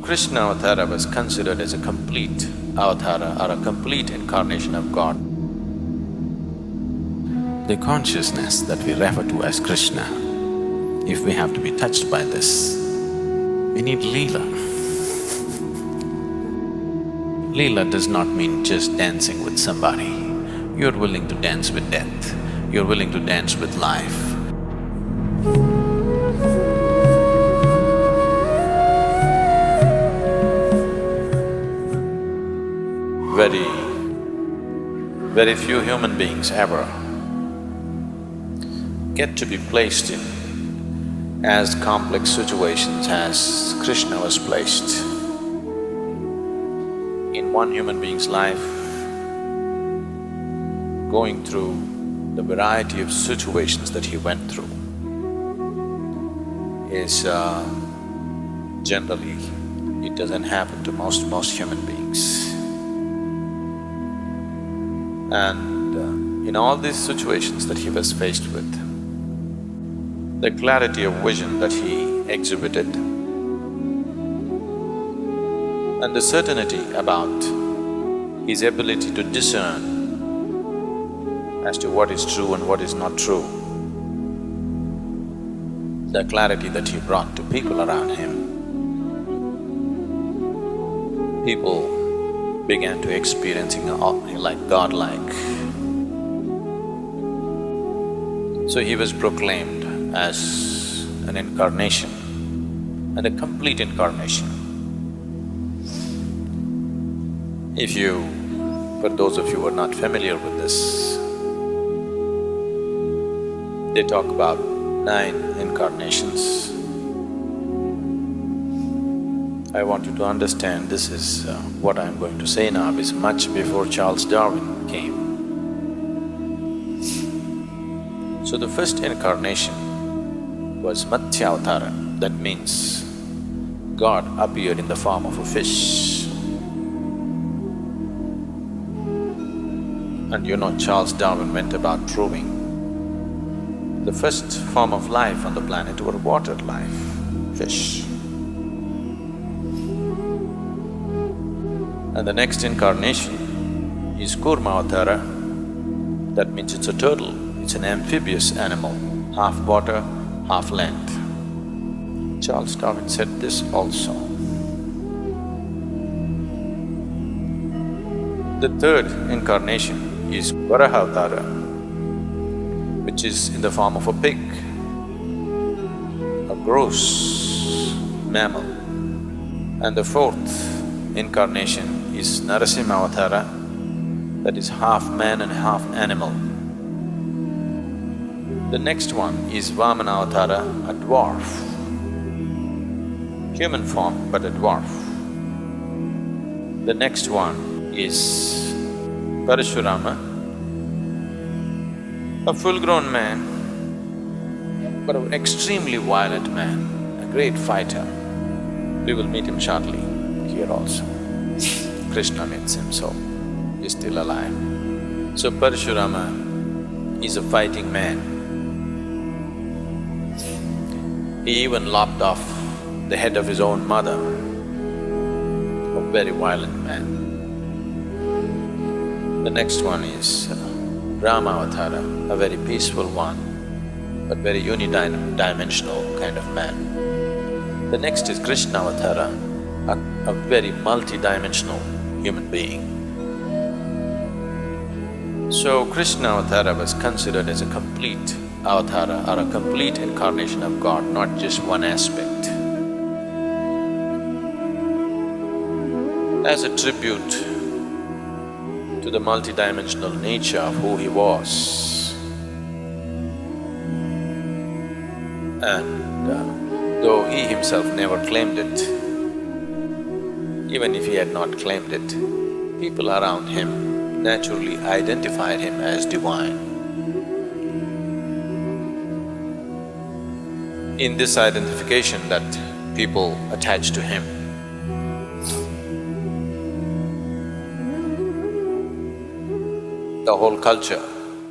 Krishna Avatara was considered as a complete avatara or a complete incarnation of God. The consciousness that we refer to as Krishna, if we have to be touched by this, we need Leela. Leela does not mean just dancing with somebody. You're willing to dance with death, you're willing to dance with life. Very few human beings ever get to be placed in as complex situations as Krishna was placed. In one human being's life, going through the variety of situations that he went through is generally, it doesn't happen to most human beings. And in all these situations that he was faced with, the clarity of vision that he exhibited and the certainty about his ability to discern as to what is true and what is not true, the clarity that he brought to people around him, people began to experience him like godlike. So he was proclaimed as an incarnation and a complete incarnation. For those of you who are not familiar with this, they talk about 9 incarnations. I want you to understand this is what I'm going to say now is much before Charles Darwin came. So the first incarnation was Matsyavatara, that means God appeared in the form of a fish. And you know, Charles Darwin went about proving the first form of life on the planet were water life, fish. And the next incarnation is Kurmavatara, that means it's a turtle, it's an amphibious animal, half water, half land. Charles Darwin said this also. The third incarnation is Varahavatara, which is in the form of a pig, a gross mammal. And the fourth incarnation is Narasimhavatara, that is half man and half animal. The next one is Vamanavatara, a dwarf, human form but a dwarf. The next one is Parashurama, a full-grown man, but an extremely violent man, a great fighter. We will meet him shortly here also. Krishna meets him, so he's still alive. So Parashurama is a fighting man. He even lopped off the head of his own mother, a very violent man. The next one is Ramavatara, a very peaceful one, but very unidimensional kind of man. The next is Krishnavatara, a very multi-dimensional human being. So Krishna Avatara was considered as a complete avatara or a complete incarnation of God, not just one aspect. As a tribute to the multi-dimensional nature of who he was. And though he himself never claimed it, even if he had not claimed it, people around him naturally identified him as divine. In this identification that people attach to him, the whole culture